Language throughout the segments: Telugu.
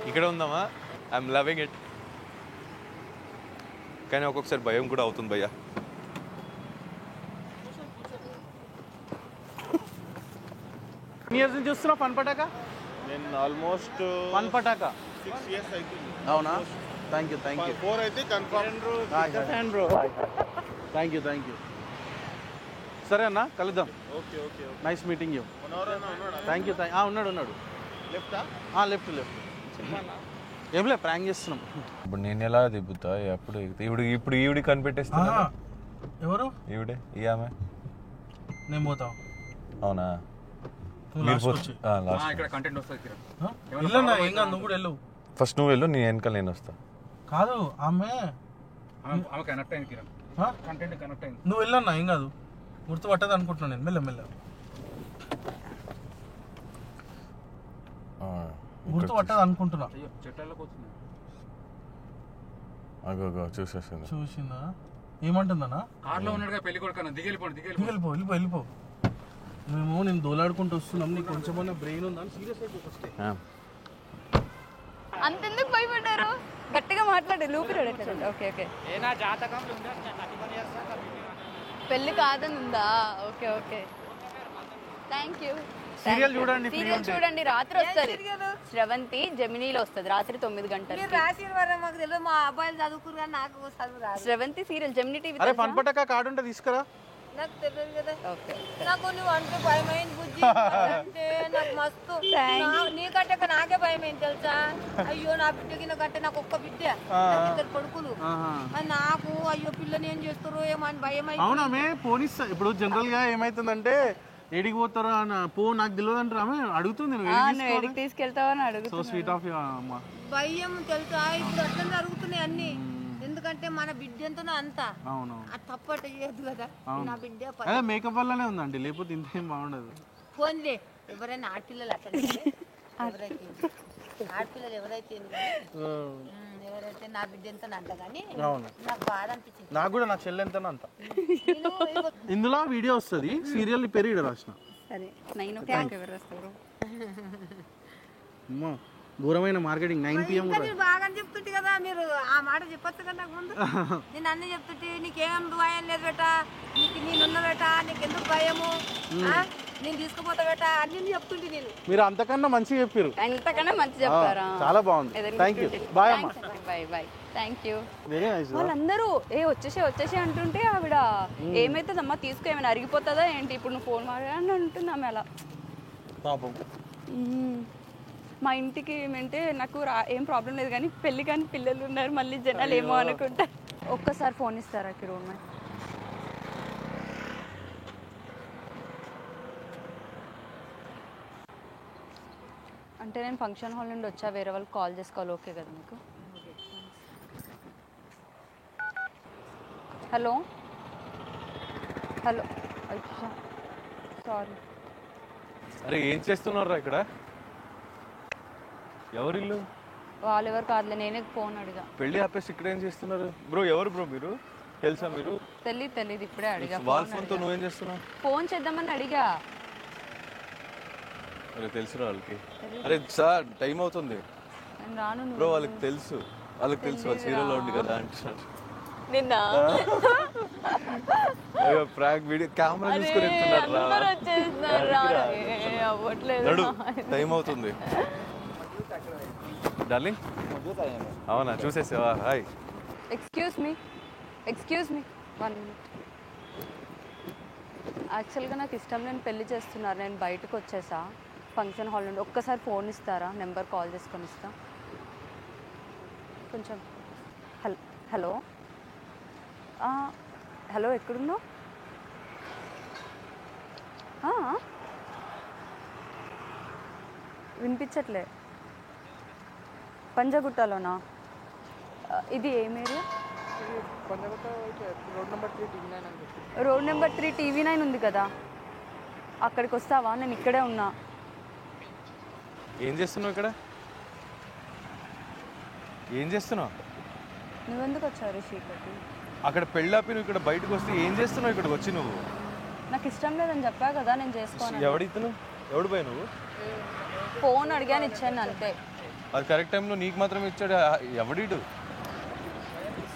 ఇక్కడ ఉందామా? I'm loving it. కానీ ఒక్కొక్కసారి భయం కూడా అవుతుంది భయ్యా. ఇయర్స్ నుంచి చూస్తున్నావు ఫన్ పటాకా? నేను ఆల్మోస్ట్ ఫన్ పటాకా 6 years అవుతుంది. అవునా? థ్యాంక్ యూ 4 అయితే కన్ఫర్మ్. థ్యాంక్ యూ సరే అన్న, కలుద్దాం. Okay nice meeting you. Thank you. ఉన్నాడు. లెఫ్టా? లెఫ్ట్ ఏం లేదు, ప్రాంక్ చేస్తున్నాం. ఇప్పుడు నేను ఎలా దిబ్బుతా? ఎప్పుడు ఇప్పుడు ఈవిడి కనిపెట్టేస్తా. ఎవరు ఈవిడే? ఈ ఆమె? నేను పోతాం. అవునా? నువ్వు కూడా వెళ్ళు. ఫస్ట్ నువ్వు వెళ్ళు, నీ వెనకాల నేను వస్తా. కాదు ఆమె కనెక్ట్ అయింది కిరణ్, కంటెంట్ కనెక్ట్ అయింది. నువ్వు వెళ్ళన్నా ఏం కాదు, గుర్తుపట్టదు అనుకుంటున్నాను నేను. మెల్ల గుర్తుపట్టదు అనుకుంటున్నా. చెట్లలోకి వచ్చింది. చూసిందా? ఏమంటుందన్నా? కార్లో ఉన్నాడుగా పెళ్లి కొడుకు, వెళ్ళిపో. మేము నేను దోలాడుకుంటూ వస్తున్నాం. నీకు కొంచెమన్నా బ్రెయిన్ ఉందా? సీరియస్ అయితే ఫస్ట్ అంతెందుకు భయపడ్డారు? గట్టిగా మాట్లాడు. లూపిరాడు. ఓకే పెళ్లి కాదని ఉందా? Okay thank you. సీరియల్ చూడండి, రాత్రి వస్తుంది. శ్రవంతి జెమినీలో వస్తుంది రాత్రి 9 గంటలు. మా అబ్బాయిలు చదువుకురు కానీ నాకు చదువు రాదు. Sravanthi serial Gemini TV. అరే ఫన్ పటాకా కార్డు ఉంటే తీసుకురా. నాకు తెలియదు కదా. నాకు నువ్వు అంటే భయమైంది బుజ్జి. అంటే నాకు మస్తు. నీకంటే నాకే భయమైంది తెలుసా? అయ్యో నా బిడ్డకి నాకంటే నాకు ఒక్క బిడ్డ, 2 కొడుకులు. నాకు అయ్యో పిల్లని ఏం చేస్తారు ఏమని భయం. అవునామే పోనిస్తా. ఇప్పుడు జనరల్ గా ఏమైతుందంటే ఏడికి పోతారు అని నాకు తెలియదు అంటారు. ఆమె అడుగుతుంది తీసుకెళ్తావు అని అడుగు. సో స్వీట్ ఆఫ్ అమ్మా. భయం తెలుసా? ఇప్పుడు అట్లా జరుగుతున్నాయి అన్ని. ఎందుకంటే మన బిడ్డ ఎంతనో అంత. అవును, అది తప్పట చేయదు కదా. నా బిడ్డ మేకప్ వల్లనే ఉందండి, లేకపోతే ఇంతేం బాగుండదు. ఫోన్లే ఎవరైనా ఆడపిల్లలు అట్లా ఆడపిల్లలు ఎవరైతే నా బిడ్డ ఎంత అంట కానీ నాకు బాధ అనిపించింది. నాకు కూడా నా చెల్లె ఎంత అంత. ఇందులో వీడియో వస్తుంది. సీరియల్ పెరిగి రాసిన. అమ్మా ఘోరమైన మార్కెటింగ్. 9 PM బాగా చెప్తుంటే కదా మీరు ఆ మాట చెప్పొచ్చు కదా నాకు ముందు. నేను అన్ని చెప్తుంటే నీకేం భయం లేదు బేట, నీకు నేనున్న బేట, నీకు ఎందుకు భయము, నేను తీసుకుపోతా బేట అన్ని చెప్తుంటే నేను. మీరు అంతకన్నా మంచిగా చెప్పారు. అంతకన్నా మంచి చెప్పారా? చాలా బాగుంది. Thank you. బాయ్ అమ్మా. Bye thank you. Very nice. వాళ్ళందరూ వచ్చేసి అంటుంటే ఆవిడ ఏమైతుందమ్మా తీసుకో, ఏమైనా అరిగిపోతుందా ఏంటి, ఇప్పుడు నువ్వు ఫోన్ మాట్లాడని అంటుంది ఆమె. అలా పాపం. మా ఇంటికి ఏమంటే నాకు ఏం ప్రాబ్లం లేదు కానీ పెళ్ళి కానీ పిల్లలు ఉన్నారు, మళ్ళీ జనాలు ఏమో అనుకుంటా. ఒక్కసారి ఫోన్ ఇస్తారా కిరోమ? అంటే నేను ఫంక్షన్ హాల్ నుండి వచ్చా, వేరే వాళ్ళకి కాల్ చేసుకోవాలి. ఓకే కదా మీకు? హలో అయ్యా సారీ. అరే ఏం చేస్తున్నారా ఇక్కడ? ఎవరిల్లు? వాళ్ళెవరు కాదులే, నేనే ఫోన్ అడిగా. పెళ్లి ఆపేసి ఇక్కడ ఏం చేస్తున్నారు బ్రో? ఎవరు బ్రో మీరు? తెలుసా మీరు? తెలీదు ఇప్పుడే అడిగా. వాళ్ళ ఫోన్తో నువ్వేం చేస్తున్నావు? ఫోన్ చేద్దామని అడిగా. అరే తెలుసు వాళ్ళకి. అరే సార్ టైం అవుతుంది. నేను రాను బ్రో. వాళ్ళకి తెలుసు వాళ్ళు సీరియల్లో ఉంది కదా అంటున్నారు. నిన్న ప్రాంక్ వీడియో కెమెరా చూసుకొని వెళ్తున్నారు. టైం అవుతుంది డార్లింగ్. అవునా? చూసేసావా? హాయ్. Excuse me 1 minute. యాక్చువల్గా నాకు ఇష్టం లేని పెళ్లి చేస్తున్నారు. నేను బయటకు వచ్చేసా ఫంక్షన్ హాల్ నుండి. ఒక్కసారి ఫోన్ ఇస్తారా? నెంబర్ కాల్ చేసుకొని ఇస్తా కొంచెం. హలో ఎక్కడున్నావు? వినిపించట్లే. పంజగుట్టలోనా? ఇది ఏం ఏరియా? రోడ్ నెంబర్ 3 TV9 ఉంది కదా, అక్కడికి వస్తావా? నేను ఇక్కడే ఉన్నా. ఏం చేస్తున్నావు ఇక్కడ? నువ్వెందుకు వచ్చావు రిషికి? అక్కడ పెళ్ళాపి నువ్వు ఇక్కడ బయటకు వస్తే ఏం చేస్తున్నావు ఇక్కడికి వచ్చి? నువ్వు నాకు ఇష్టం లేదని చెప్పా కదా, నేను చేసుకోను. ఎవడు పోయి నువ్వు? ఫోన్ అడిగాను, ఇచ్చాను అంతే. అది కరెక్ట్ టైంలో నీకు మాత్రం ఇచ్చాడు. ఎవడీడు?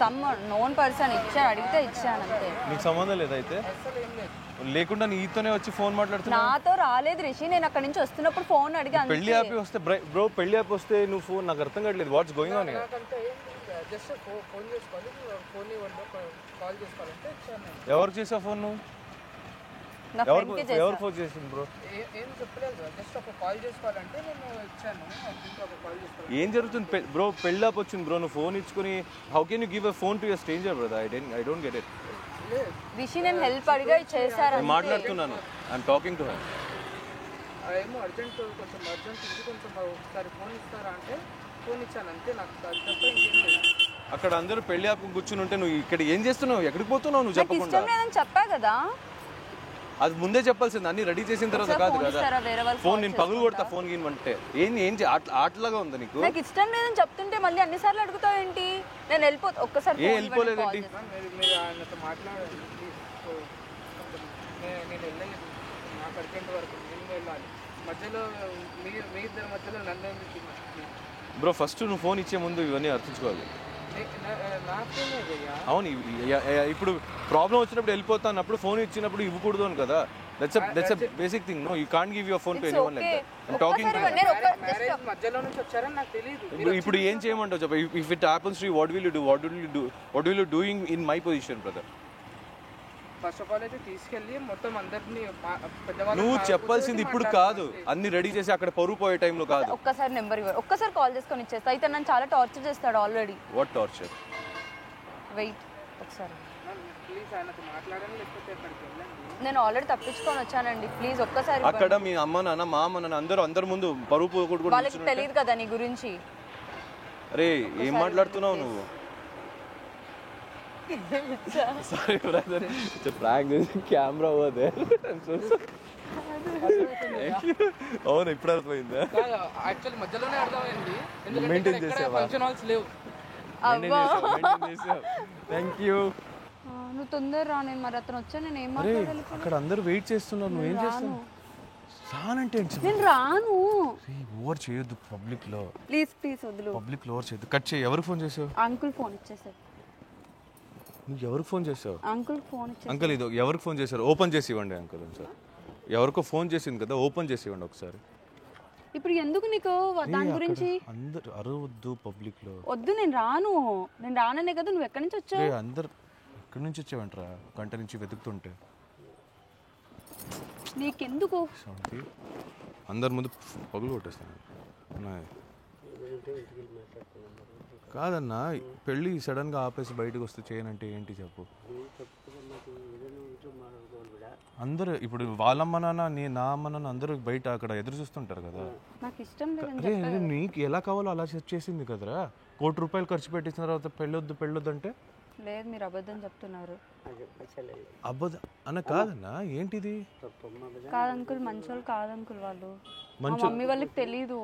సమ్ నోన్ పర్సన్ ఇచ్చాడు, అడిగితే ఇచ్చాను అంతే. నీకు సంబంధం లేదైతే? లేకుండా నీతోనే వచ్చి ఫోన్ మాట్లాడుతున్నా. నాతో రాలేదు రిషి, నేను అక్కడ నుంచి వస్తున్నప్పుడు ఫోన్ అడిగా. పెళ్లి ఆపి వస్తే బ్రో, పెళ్లి ఆపి వస్తే నువ్వు ఫోన్, నాకు అర్థం కావట్లేదు. What's going on here? Just phone చేసుకోవాలి, ఫోన్ ఇవ్వండి, కాల్ చేసుకోవాలంటే ఇచ్చాను. ఎవరు చేసావు ఫోన్ నువ్వు? నా ఫ్రెండ్ కి ఎవరు ఫోన్ చేసింది బ్రో? ఏం చెప్పలేదు, జస్ట్ ఒక కాల్ చేసుకోవాలంటే నేను ఇచ్చాను. ఒక కాల్ చేసుకోవాలి. ఏం జరుగుతుంది బ్రో? పెళ్లి ఆపి వచ్చింది బ్రో, నువ్వు ఫోన్ ఇచ్చుకుని how can you give a phone to a stranger brother? I don't get it. Rishi నేను హెల్ప్ అడిగా చేశారు. నేను మాట్లాడుతున్నాను, ఐఎమ్ టాకింగ్ టు హర్. ఏమో అర్జెంట్, కొంచెం అర్జెంట్ ఉంది, కొంచెం ఒకసారి ఫోన్ ఇస్తారా అంటే ఫోన్ ఇచ్చాను అంతే. నాకు తప్ప ఇంకేం లేదు. అక్కడ అందరూ పెళ్లి ఆపు కూర్చుని ఉంటే నువ్వు ఇక్కడ ఏం చేస్తున్నావు? ఎక్కడికి పోతున్నావు నువ్వు చెప్పకుండా? ఇష్టం లేదని చెప్పా కదా. అది ముందే చెప్పాల్సింది, అన్ని రెడీ చేసిన తర్వాత కాదు కదా. ఫోన్ నేను పగులు కొడతా ఫోన్ గిన్మంటే. ఏం ఆటలాగా ఉందా నీకు? నాకు ఇష్టం లేదని చెప్తుంటే మళ్ళీ అన్నిసార్లు అడుగుతావు ఏంటి? నేను వెళ్ళిపోతా ఒక్కసారి. వెళ్ళిపోలేదేంటి? మీరు ఆయనతో మాట్లాడండి. నేను వెళ్ళలేదు, నాకు అర్జెంట్ వరకు నేను వెళ్ళాలి. మధ్యలో మీ ఇద్దరి మధ్యలో నన్ను ఎందుకు? బ్రో ఫస్ట్ నువ్వు ఫోన్ ఇచ్చే ముందు ఇవన్నీ అర్థించుకోవాలి. అవును, ఇప్పుడు ప్రాబ్లం వచ్చినప్పుడు వెళ్ళిపోతా అన్నప్పుడు ఫోన్ ఇచ్చినప్పుడు ఇవ్వకూడదు అని కదా. That's a basic thing. No, you can't give your phone to anyone like that. I am talking to marriage మధ్యలో నుంచి వచ్చారని నాకు తెలియదు. ఇప్పుడు ఏం చేయమంటావు చెప్పు? If it happens to you, what will you do? What will you doing in my position brother? First of all అయితే తీసుకెళ్ళి మొత్తం అందరినీ పెద్దవాళ్ళు. నువ్వు చెప్పాల్సింది ఇప్పుడు కాదు, అన్ని రెడీ చేసి అక్కడ పరువు పోయే టైంలో కాదు. ఒక్కసారి నెంబర్ ఇవ్వరు, ఒక్కసారి కాల్ చేసుకొని ఇచ్చేస్తా. అయితే నన్ను చాలా టార్చర్ చేస్తాడు ఆల్రెడీ. What torture? వెయిట్ ఒకసారి, ప్లీజ్ ఆయనతో మాట్లాడండి, లేకపోతే అక్కడికి వెళ్ళండి. నేను ఆల్రెడీ తప్పించుకొని వచ్చానండి, ప్లీజ్ ఒక్కసారి. అక్కడ మీ అమ్మ నాన్న, మా అమ్మ నాన్న అందరి ముందు పరువు పోకూడదు. వాళ్ళకి తెలియదు కదా నీ గురించి. అరే ఏం మాట్లాడుతున్నావు నువ్వు? Sorry brother, it's a prank. There's a camera over there. I'm so sorry. అవును, ఇప్పుడు అర్థమైందా? యాక్చువల్లీ మధ్యలోనే అర్థమైంది, ఎందుకంటే మెయింటైన్ ఇక్కడ చేసావా? ఫంక్షన్ హాల్స్ లేవు. Thank you. నువ్వు తొందర రా, నేను మరి అతను వచ్చా, నేను ఏం అరే మాట్లాడాలి? అక్కడ అందరూ వెయిట్ చేస్తున్నారు, నువ్వు ఏం చేస్తున్నావు? రానంటే నేను రాను. ఓవర్ చేయొద్దు పబ్లిక్ లో. ప్లీజ్ ప్లీజ్ వదులు. పబ్లిక్ లో ఓవర్ చేయొద్దు. కట్ చేయి. ఎవరికి ఫోన్ చేసావు? అంకుల్ ఫోన్ ఇచ్చేసారు. నువ్వు ఎవరికి ఫోన్ చేసావు? అంకుల్ ఫోన్ ఇచ్చేసారు. అంకుల్ ఇది ఎవరికి ఫోన్ చేశారు? ఓపెన్ చేసి ఇవ్వండి అంకుల్. సార్ ఎవరికో ఫోన్ చేసింది కదా, ఓపెన్ చేసి ఇవ్వండి ఒకసారి. ఇప్పుడు ఎందుకు నీకు దాని గురించి? అందరు అరవద్దు పబ్లిక్ లో. వద్దు, నేను రాననే కదా. నువ్వు ఎక్కడి నుంచి వచ్చావు? అందరు ఎక్కడి నుంచి వచ్చావంటరా? గంట నుంచి వెతుకుతుంటే. నీకెందుకు? అందరి ముందు పగులు కొట్టేస్తాను. కాదన్నా, పెళ్ళి సడన్గా ఆపేసి బయటకు వస్తే చేయనంటే ఏంటి చెప్పు? అందరూ ఇప్పుడు వాళ్ళమ్మ నాన్న, నా అమ్మ నాన్న అందరూ బయట అక్కడ ఎదురు చూస్తుంటారు కదా. నాకు ఇష్టం లేదు. అరే నీకు ఎలా కావాలో అలా చేసింది కదరా. ₹1 కోటి ఖర్చు పెట్టించిన తర్వాత పెళ్ళొద్దు అంటే లేదు, మీరు అబద్ధం చెప్తున్నారు. అబద్ధం అన్న కాదన్నా, ఏంటిది? కాదు అంకుల్, మంచోళ్ళు కాదు అంకుల్ వాళ్ళు. మా మమ్మీ వాళ్ళకి తెలీదు.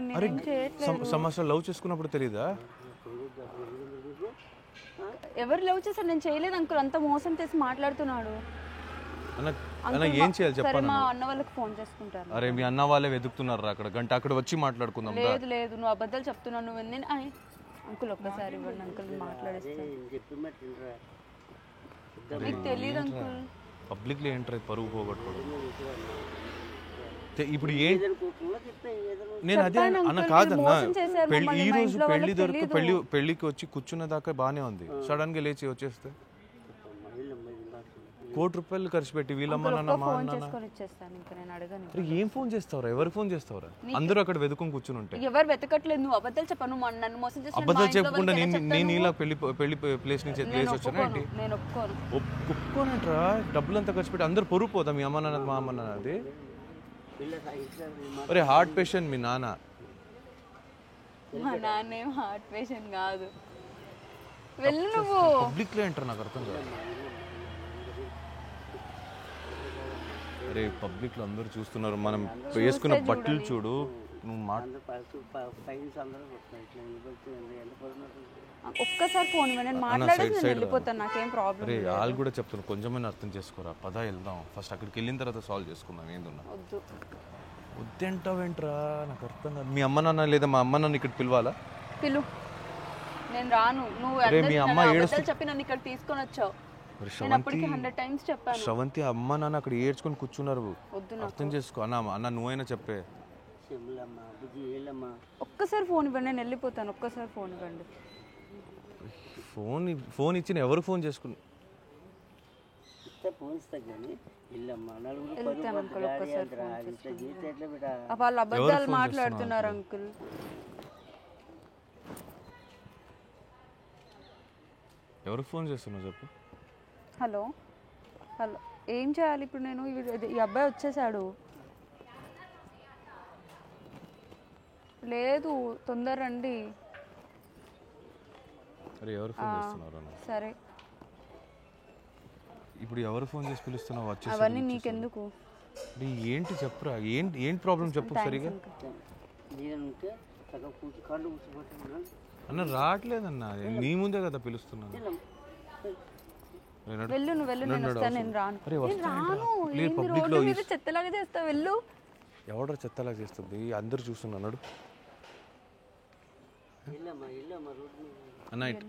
నేనేం చేయట్లేదు. సంవత్సరాలు లవ్ చేసుకున్నప్పుడు తెలీదా? ఎవరు లవ్ చేశారు? నేను చేయలేదు అంకుల్. అంత మోసం చేసి మాట్లాడుతున్నాడు. అన్న ఏం చేయాలి చెప్పండి. మా అన్న వాళ్ళకి ఫోన్ చేసుకుంటారు. అరే మీ అన్న వాళ్ళే వెతుకుతున్నారు అక్కడ, గంట అక్కడ వచ్చి మాట్లాడుకుందాం. లేదు నువ్వు అబద్ధాలు చెప్తున్నావు. నువ్వు నేను అంకుల్ ఒక్కసారి ఇవ్వండి అంకుల్, మాట్లాడేస్తాను. మీకు తెలియదు అంకుల్. పబ్లిక్లో ఏంట్రా పరువు పోగొట్టుకోవడం? ఇప్పుడు నేను అదే అన్న కాదన్నా. ఈ రోజు పెళ్లి పెళ్లికి వచ్చి కూర్చున్న దాకా బానే ఉంది. సడన్ గా లేచి వచ్చేస్తే ₹1 కోటి ఖర్చు పెట్టి వీళ్ళమ్మ నాన్న మా అన్న ఏం ఫోన్ చేస్తావురా? ఎవరికి ఫోన్ చేస్తావురా? అందరూ అక్కడ వెతుకుని కూర్చుని ఉంటాయి. ఎవరు వెతకట్లేదు. నువ్వు అబద్ధాలు చెప్పను, నన్ను మోసం చేసి. అబద్ధాలు చెప్పకుండా నేను ఇలా పెళ్లి ప్లేస్ నుంచి లేచి వచ్చాను ఏంటి? నేను ఒప్పుకోనంట్రా. డబ్బులంతా ఖర్చు పెట్టి అందరు పొరుగు పోతాం. మీ అమ్మ నాన్న మా అమ్మ నాన్న అది. అరే హార్ట్ పేషెంట్ మీ నాన్న. మా నాన్న ఏం హార్ట్ పేషెంట్ కాదు. వెళ్ళు నువ్వు. పబ్లిక్ లో ఏంటారు నాకు అర్థం కాదు. అరే పబ్లిక్ లో అందరూ చూస్తున్నారు. మనం వేసుకున్న బట్టలు చూడు. నువ్వు ఒక్కసారి ఫోన్ నేను మాట్లాడేసి వెళ్ళిపోతాను. నాకేం ప్రాబ్లం. అరే వాళ్ళు కూడా చెప్తున్నారు, కొంచెమైనా అర్థం చేసుకోరా. పదా వెళ్దాం ఫస్ట్. అక్కడికి వెళ్ళిన తర్వాత సాల్వ్ చేసుకుందాం. ఏందన్నా వద్దంటావేంట్రా నాకు అర్థం కాదు. మీ అమ్మ నాన్న లేదా మా అమ్మ నాన్న ఇక్కడ పిలవాలా? పిలు, నేను రాను. నువ్వు మీ అమ్మ అబద్ధాలు చెప్పి నన్ను ఇక్కడ తీసుకొని వచ్చావు. నేను అప్పటికి 100 times చెప్పాను. శ్రవంతి అమ్మ నాన్న అక్కడ ఏడ్చుకొని కూర్చున్నారు. అర్థం చేసుకో అన్న నువ్వైనా చెప్పే. ఒక్కసారి ఫోన్ ఇవ్వండి, నేను వెళ్ళిపోతాను. ఒక్కసారి ఫోన్ ఇవ్వండి. ఫోన్ ఇచ్చిన ఎవరు ఫోన్ చేసుకుని వెళ్తాను అంకుల్. ఒక్కసారి వాళ్ళు అబద్ధాలు మాట్లాడుతున్నారు అంకుల్. ఎవరు ఫోన్ చేస్తున్నావు చెప్పు. హలో హలో, ఏం చేయాలి ఇప్పుడు నేను? ఈ అబ్బాయి వచ్చేసాడు. లేదు, తొందర రండి. అరే ఎవరు ఫోన్ చేస్తున్నారు? సరే, ఇప్పుడు ఎవరు ఫోన్ చేసి పిలుస్తున్నావు? అవన్నీ నీకెందుకు? ఏంటి చెప్పురా, ఏంటి ప్రాబ్లం చెప్పు సరిగా. అన్న రావట్లేదన్న, నీ ముందే కదా పిలుస్తున్నాను. వెళ్ళు, నువ్వు వెళ్ళు, నేను వస్తాను. నేను రాను. రోడ్డు మీద చెత్తలాగా చేస్తావు. వెళ్ళు. ఎవడో చెత్తలాగా చేస్తుంది, అందరు చూస్తున్నాడు.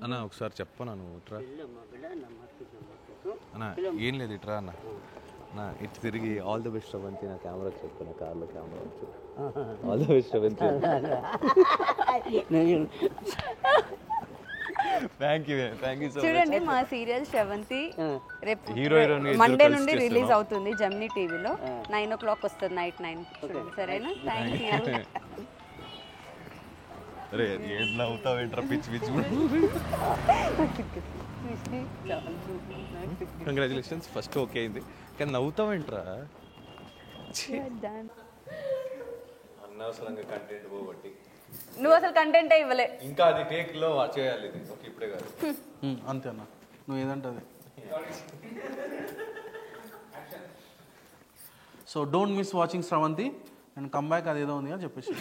అన్న ఒకసారి చెప్పనా నువ్వు ఇట్రా అన్న. ఏం లేదు ఇట్రా అన్న. నా ఇటు తిరిగి ఆల్ ది బెస్ట్ శ్రవంతి. నా కెమెరా చెప్పు, నా కార్లో కెమెరా వచ్చు. All the best Sravanthi. Thank you so much. చూడండి మా సీరియల్ శ్రవంతి రేపు హీరో హీరోయిన్ మండే నుండి రిలీజ్ అవుతుంది జెమినీ టీవీలో. 9 o'clock వస్తుంది, నైట్ 9. చూడండి సరేనా? Thank you. అరే ఏం నవ్వుతావు ఏంట్రా పిచ్చి పిచ్చి. కంగ్రాచులేషన్స్, ఫస్ట్ ఓకే అయింది. కానీ నవ్వుతావేంట్రా? అనవసరంగా కంటెంట్ పోగొట్టి. నువ్వు అసలు కంటెంటే ఇవ్వలే. ఇంకా అది టేక్ లో చేయాలి, ఇప్పుడే కాదు. అంతే అన్న, నువ్వు ఏదంటే అది. So don't miss watching Sravanthi and come back, అదేదో ఉంది అని చెప్పేసి.